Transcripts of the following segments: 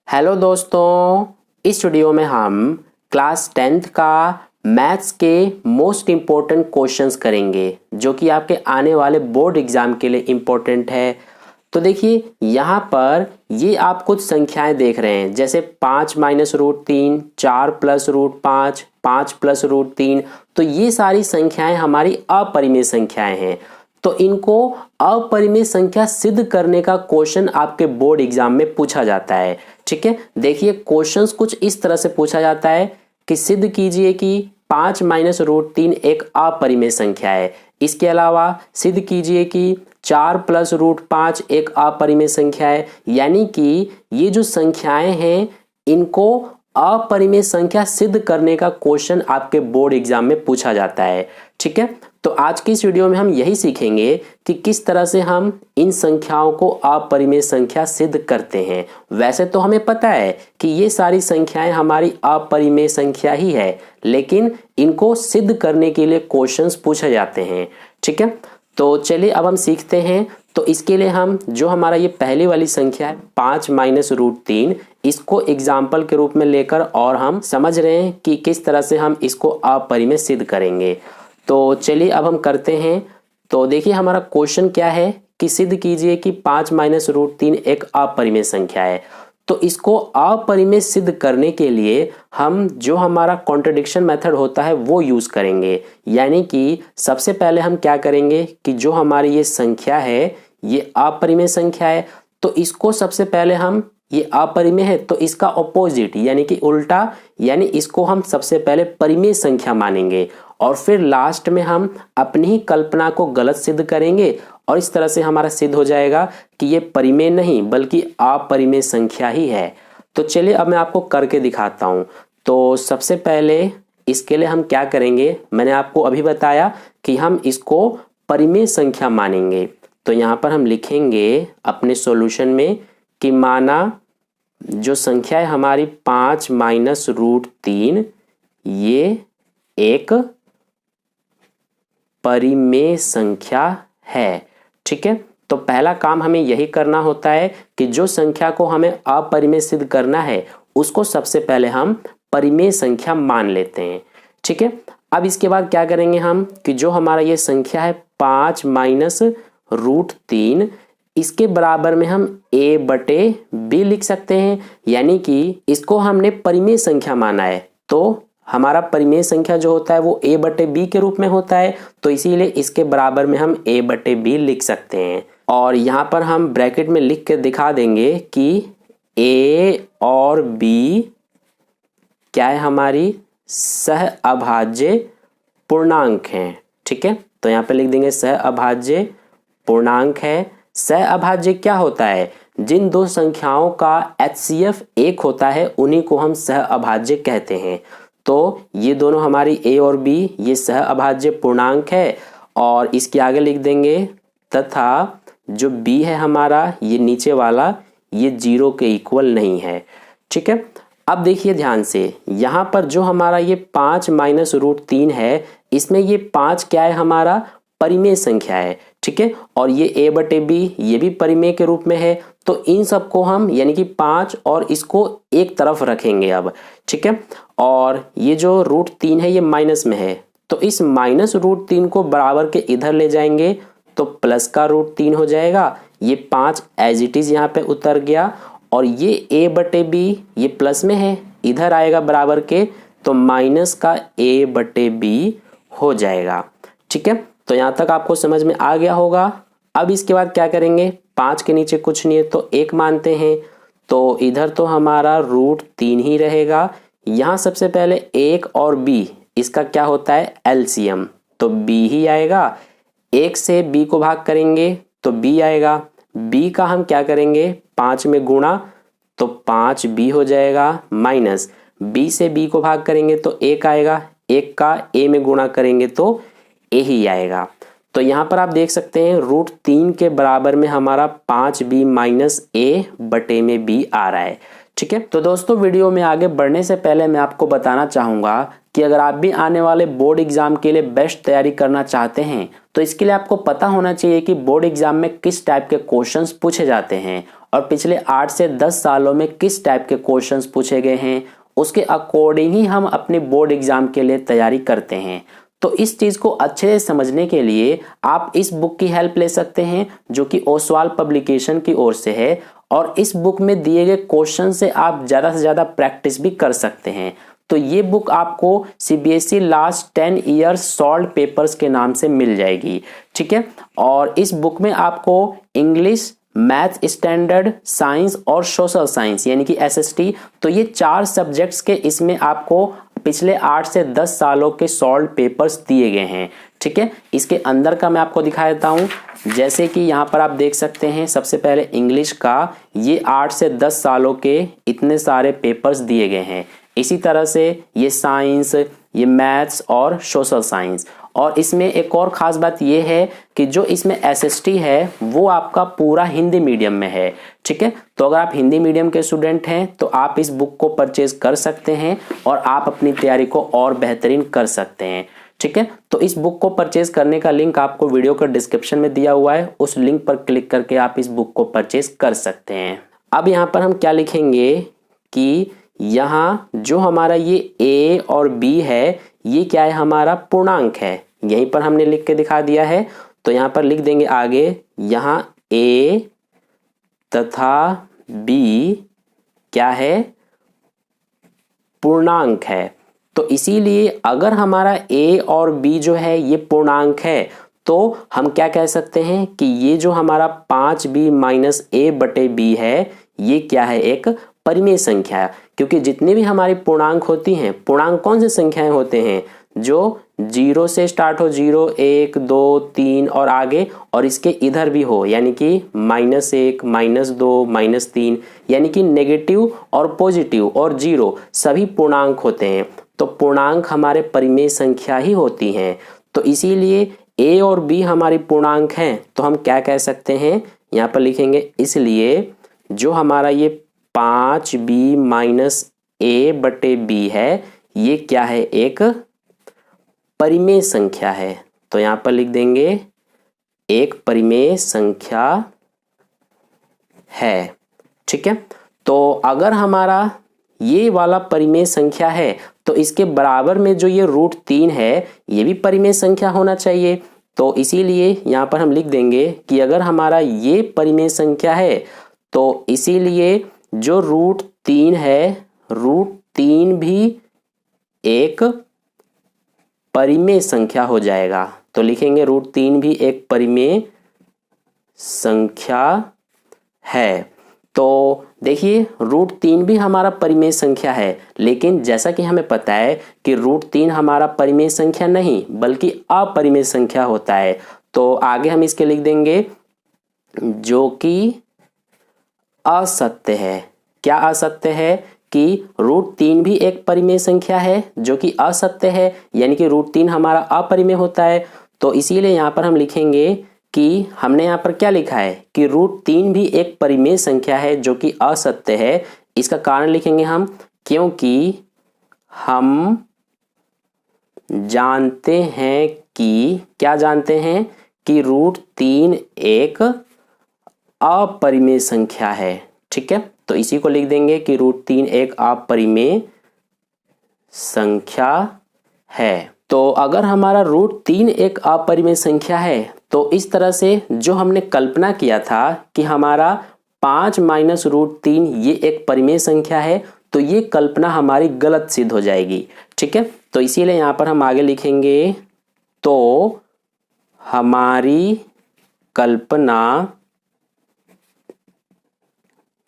Hello दोस्तों, इस video में हम क्लास 10th का मैथ्स के मोस्ट इम्पोर्टेंट क्वेश्चंस करेंगे जो कि आपके आने वाले बोर्ड एग्जाम के लिए इम्पोर्टेंट है। तो देखिए यहाँ पर ये आप कुछ संख्याएं देख रहे हैं, जैसे 5 minus root 3, 4 plus root 5, 5 plus root 3। तो ये सारी संख्याएं हमारी अपरिमेय संख्याएं हैं। तो इनको अपरिमेय संख्या सिद्ध करने का क्वेश्चन आपके बोर्ड एग्जाम में पूछा जाता है। ठीक है, देखिए क्वेश्चंस कुछ इस तरह से पूछा जाता है कि सिद्ध कीजिए कि 5 माइनस रूट 3 एक अपरिमेय संख्या है। इसके अलावा सिद्ध कीजिए कि 4 प्लस रूट 5 एक अपरिमेय संख्या है। यानी कि ये जो संख्याएं हैं इनको अपरिमेय संख्या सिद्ध करने का क्वेश्चन आपके बोर्ड एग्जाम में पूछा जाता है। ठीक है, तो आज की इस वीडियो में हम यही सीखेंगे कि किस तरह से हम इन संख्याओं को अपरिमेय संख्या सिद्ध करते हैं। वैसे तो हमें पता है कि ये सारी संख्याएं हमारी अपरिमेय संख्या ही है, लेकिन इनको सिद्ध करने के लिए क्वेश्चंस पूछे जाते हैं। ठीक है, तो चलिए अब हम सीखते हैं। तो इसके लिए हम जो हमारा ये पहली वाली संख्या है 5 माइनस रूट 3, इसको एग्जाम्पल के रूप में लेकर और हम समझ रहे हैं कि किस तरह से हम इसको अपरिमेय सिद्ध करेंगे। तो चलिए अब हम करते हैं। तो देखिए हमारा क्वेश्चन क्या है कि सिद्ध कीजिए कि 5 माइनस रूट 3 एक अपरिमेय संख्या है। तो इसको अपरिमेय सिद्ध करने के लिए हम जो हमारा कॉन्ट्रडिक्शन मेथड होता है वो यूज करेंगे। यानी कि सबसे पहले हम क्या करेंगे कि जो हमारी ये संख्या है ये अपरिमेय संख्या है, तो इसको सबसे पहले हम, ये अपरिमेय है तो इसका ऑपोजिट यानी कि उल्टा, यानी इसको हम सबसे पहले परिमेय संख्या मानेंगे और फिर लास्ट में हम अपनी ही कल्पना को गलत सिद्ध करेंगे और इस तरह से हमारा सिद्ध हो जाएगा कि ये परिमेय नहीं बल्कि अपरिमेय संख्या ही है। तो चलिए अब मैं आपको करके दिखाता हूं। तो सबसे पहले इसके लिए हम क्या करेंगे, मैंने आपको अभी बताया कि हम इसको परिमेय संख्या मानेंगे। तो यहाँ पर हम लिखेंगे अपने सॉल्यूशन में कि माना जो संख्या है हमारी 5 माइनस रूट 3 ये एक परिमेय संख्या है। ठीक है, तो पहला काम हमें यही करना होता है कि जो संख्या को हमें अपरिमेय सिद्ध करना है उसको सबसे पहले हम परिमेय संख्या मान लेते हैं। ठीक है, अब इसके बाद क्या करेंगे हम कि जो हमारा ये संख्या है 5 माइनस रूट 3, इसके बराबर में हम a बटे b लिख सकते हैं। यानी कि इसको हमने परिमेय संख्या माना है तो हमारा परिमेय संख्या जो होता है वो a बटे b के रूप में होता है, तो इसीलिए इसके बराबर में हम a बटे b लिख सकते हैं। और यहाँ पर हम ब्रैकेट में लिख के दिखा देंगे कि a और b क्या है, हमारी सह अभाज्य पूर्णांक हैं। ठीक है, तो यहाँ पे लिख देंगे सह अभाज्य पूर्णांक है। सह अभाज्य क्या होता है, जिन दो संख्याओं का HCF 1 होता है उन्हीं को हम सह अभाज्य कहते हैं। तो ये दोनों हमारी a और b ये सह अभाज्य पूर्णांक है और इसके आगे लिख देंगे तथा जो b है हमारा ये नीचे वाला ये 0 के इक्वल नहीं है। ठीक है, अब देखिए ध्यान से, यहाँ पर जो हमारा ये 5 माइनस रूट 3 है इसमें ये 5 क्या है, हमारा परिमेय संख्या है। ठीक है, और ये a बटे b ये भी परिमेय के रूप में है। तो इन सबको हम यानी कि 5 और इसको एक तरफ रखेंगे अब। ठीक है, और ये जो रूट 3 है ये माइनस में है तो इस माइनस रूट 3 को बराबर के इधर ले जाएंगे तो प्लस का रूट 3 हो जाएगा। ये 5 एज इट इज यहाँ पे उतर गया और ये a बटे b ये प्लस में है, इधर आएगा बराबर के तो माइनस का a बटे b हो जाएगा। ठीक है, तो यहाँ तक आपको समझ में आ गया होगा। अब इसके बाद क्या करेंगे, 5 के नीचे कुछ नहीं है तो 1 मानते हैं, तो इधर तो हमारा रूट 3 ही रहेगा। यहाँ सबसे पहले 1 और b इसका क्या होता है LCM, तो b ही आएगा। 1 से b को भाग करेंगे तो b आएगा। b का हम क्या करेंगे 5 में गुणा तो 5b हो जाएगा, माइनस b से b को भाग करेंगे तो 1 आएगा। 1 का a में गुणा करेंगे तो a ही आएगा। तो यहाँ पर आप देख सकते हैं रूट 3 के बराबर में हमारा 5b माइनस a बटे में b आ रहा है। ठीक है, तो दोस्तों वीडियो में आगे बढ़ने से पहले मैं आपको बताना चाहूँगा कि अगर आप भी आने वाले बोर्ड एग्जाम के लिए बेस्ट तैयारी करना चाहते हैं तो इसके लिए आपको पता होना चाहिए कि बोर्ड एग्जाम में किस टाइप के क्वेश्चंस पूछे जाते हैं और पिछले 8 से 10 सालों में किस टाइप के क्वेश्चंस पूछे गए हैं, उसके अकॉर्डिंग ही हम अपने बोर्ड एग्जाम के लिए तैयारी करते हैं। तो इस चीज़ को अच्छे से समझने के लिए आप इस बुक की हेल्प ले सकते हैं जो कि ओसवाल पब्लिकेशन की ओर से है, और इस बुक में दिए गए क्वेश्चन से आप ज़्यादा से ज़्यादा प्रैक्टिस भी कर सकते हैं। तो ये बुक आपको CBSE last 10 years solve papers के नाम से मिल जाएगी, ठीक है। और इस बुक में आपको इंग्लिश, मैथ स्टैंडर्ड, साइंस और सोशल साइंस यानी कि SST, तो ये 4 सब्जेक्ट्स के इसमें आपको पिछले 8 से 10 सालों के सॉल्व पेपर्स दिए गए हैं, ठीक है। इसके अंदर का मैं आपको दिखा देता हूँ, जैसे कि यहाँ पर आप देख सकते हैं। सबसे पहले इंग्लिश का ये 8 से 10 सालों के इतने सारे पेपर्स दिए गए हैं। इसी तरह से ये साइंस, ये मैथ्स और सोशल साइंस। और इसमें एक और ख़ास बात ये है कि जो इसमें SST है वो आपका पूरा हिंदी मीडियम में है, ठीक है। तो अगर आप हिंदी मीडियम के स्टूडेंट हैं तो आप इस बुक को परचेज कर सकते हैं और आप अपनी तैयारी को और बेहतरीन कर सकते हैं, ठीक है। तो इस बुक को परचेज करने का लिंक आपको वीडियो के डिस्क्रिप्शन में दिया हुआ है, उस लिंक पर क्लिक करके आप इस बुक को परचेज कर सकते हैं। अब यहाँ पर हम क्या लिखेंगे कि यहाँ जो हमारा ये A और B है ये क्या है, हमारा पूर्णांक है। यहीं पर हमने लिख के दिखा दिया है। तो यहाँ पर लिख देंगे आगे, यहाँ A तथा B क्या है, पूर्णांक है। तो इसीलिए अगर हमारा A और B जो है ये पूर्णांक है तो हम क्या कह सकते हैं कि ये जो हमारा 5B माइनस A बटे B है ये क्या है, एक परिमेय संख्या है। क्योंकि जितनी भी हमारी पूर्णांक होती हैं, पूर्णांक कौन से संख्याएं होते हैं, जो 0 से स्टार्ट हो, 0, 1, 2, 3 और आगे, और इसके इधर भी हो, यानी कि -1, -2, -3, यानी कि नेगेटिव और पॉजिटिव और 0 सभी पूर्णांक होते हैं। तो पूर्णांक हमारे परिमेय संख्या ही होती हैं। तो इसीलिए A और B हमारी पूर्णांक हैं। तो हम क्या कह सकते हैं, यहाँ पर लिखेंगे, इसलिए जो हमारा ये 5B माइनस A बटे B है ये क्या है, एक परिमेय संख्या है। तो यहाँ पर लिख देंगे एक परिमेय संख्या है, ठीक है। तो अगर हमारा ये वाला परिमेय संख्या है तो इसके बराबर में जो ये √3 है ये भी परिमेय संख्या होना चाहिए। तो इसीलिए यहाँ पर हम लिख देंगे कि अगर हमारा ये परिमेय संख्या है तो इसीलिए जो √3 है, √3 भी एक परिमेय संख्या हो जाएगा। तो लिखेंगे √3 भी एक परिमेय संख्या है। तो देखिए √3 भी हमारा परिमेय संख्या है, लेकिन जैसा कि हमें पता है कि √3 हमारा परिमेय संख्या नहीं बल्कि अपरिमेय संख्या होता है। तो आगे हम इसके लिख देंगे जो कि असत्य है। क्या असत्य है कि √3 भी एक परिमेय संख्या है जो कि असत्य है, यानी कि √3 हमारा अपरिमेय होता है। तो इसीलिए यहाँ पर हम लिखेंगे कि हमने यहाँ पर क्या लिखा है कि √3 भी एक परिमेय संख्या है जो कि असत्य है। इसका कारण लिखेंगे हम, क्योंकि हम जानते हैं कि, क्या जानते हैं कि √3 एक अपरिमेय संख्या है, ठीक है। तो इसी को लिख देंगे कि √3 एक अपरिमेय संख्या है। तो अगर हमारा √3 एक अपरिमेय संख्या है तो इस तरह से जो हमने कल्पना किया था कि हमारा 5 माइनस √3 ये एक परिमेय संख्या है, तो ये कल्पना हमारी गलत सिद्ध हो जाएगी, ठीक है। तो इसीलिए यहाँ पर हम आगे लिखेंगे, तो हमारी कल्पना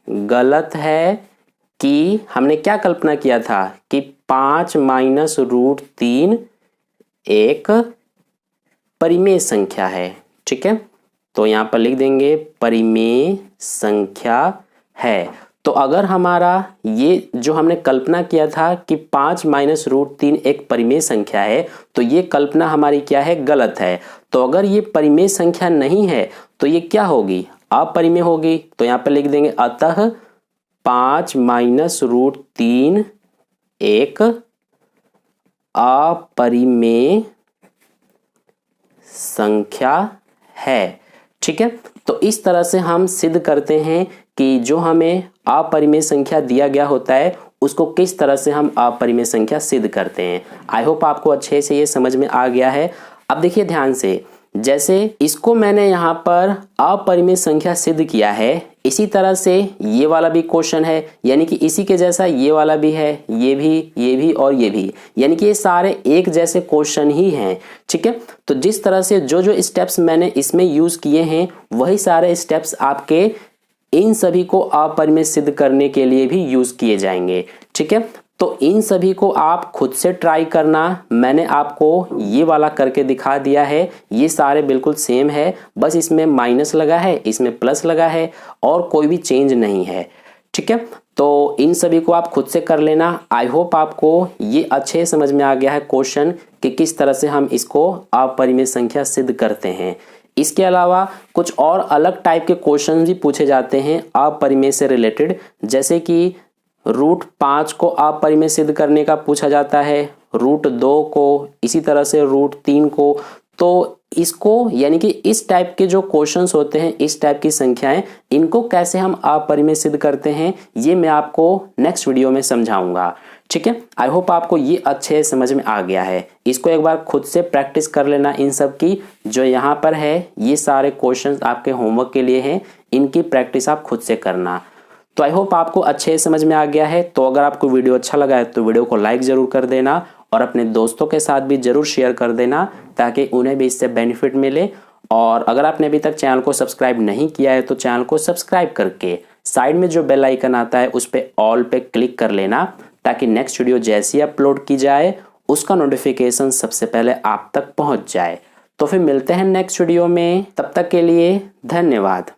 गलत है कि हमने क्या कल्पना किया था कि 5 माइनस √3 एक परिमेय संख्या है, ठीक है। तो यहाँ पर लिख देंगे परिमेय संख्या है। तो अगर हमारा ये जो हमने कल्पना किया था कि 5 माइनस √3 एक परिमेय संख्या है, तो ये कल्पना हमारी क्या है, गलत है। तो अगर ये परिमेय संख्या नहीं है तो ये क्या होगी, अपरिमेय होगी। तो यहाँ पर लिख देंगे अतः 5 माइनस √3 एक अपरिमेय संख्या है, ठीक है। तो इस तरह से हम सिद्ध करते हैं कि जो हमें अपरिमेय संख्या दिया गया होता है उसको किस तरह से हम अपरिमेय संख्या सिद्ध करते हैं। आई होप आपको अच्छे से ये समझ में आ गया है। अब देखिए ध्यान से, जैसे इसको मैंने यहाँ पर अपरिमेय संख्या सिद्ध किया है, इसी तरह से ये वाला भी क्वेश्चन है, यानी कि इसी के जैसा ये वाला भी है, ये भी और ये भी, यानी कि ये सारे एक जैसे क्वेश्चन ही हैं। ठीक है, तो जिस तरह से जो जो स्टेप्स मैंने इसमें यूज किए हैं वही सारे स्टेप्स आपके इन सभी को अपरिमेय सिद्ध करने के लिए भी यूज किए जाएंगे। ठीक है, तो इन सभी को आप खुद से ट्राई करना। मैंने आपको ये वाला करके दिखा दिया है, ये सारे बिल्कुल सेम है, बस इसमें माइनस लगा है, इसमें प्लस लगा है और कोई भी चेंज नहीं है। ठीक है, तो इन सभी को आप खुद से कर लेना। आई होप आपको ये अच्छे समझ में आ गया है क्वेश्चन कि किस तरह से हम इसको अपरिमेय संख्या सिद्ध करते हैं। इसके अलावा कुछ और अलग टाइप के क्वेश्चन भी पूछे जाते हैं अपरिमेय से रिलेटेड, जैसे कि √5 को अपरिमेय सिद्ध करने का पूछा जाता है, √2 को, इसी तरह से √3 को। तो इसको यानी कि इस टाइप के जो क्वेश्चंस होते हैं, इस टाइप की संख्याएं, इनको कैसे हम अपरिमेय सिद्ध करते हैं ये मैं आपको नेक्स्ट वीडियो में समझाऊंगा। ठीक है, आई होप आपको ये अच्छे समझ में आ गया है। इसको एक बार खुद से प्रैक्टिस कर लेना। इन सब की जो यहाँ पर है ये सारे क्वेश्चंस आपके होमवर्क के लिए हैं, इनकी प्रैक्टिस आप खुद से करना। तो आई होप आपको अच्छे समझ में आ गया है। तो अगर आपको वीडियो अच्छा लगा है तो वीडियो को लाइक जरूर कर देना और अपने दोस्तों के साथ भी जरूर शेयर कर देना ताकि उन्हें भी इससे बेनिफिट मिले। और अगर आपने अभी तक चैनल को सब्सक्राइब नहीं किया है तो चैनल को सब्सक्राइब करके साइड में जो बेल आइकन आता है उस पर ऑल पे क्लिक कर लेना ताकि नेक्स्ट वीडियो जैसी अपलोड की जाए उसका नोटिफिकेशन सबसे पहले आप तक पहुंच जाए। तो फिर मिलते हैं नेक्स्ट वीडियो में, तब तक के लिए धन्यवाद।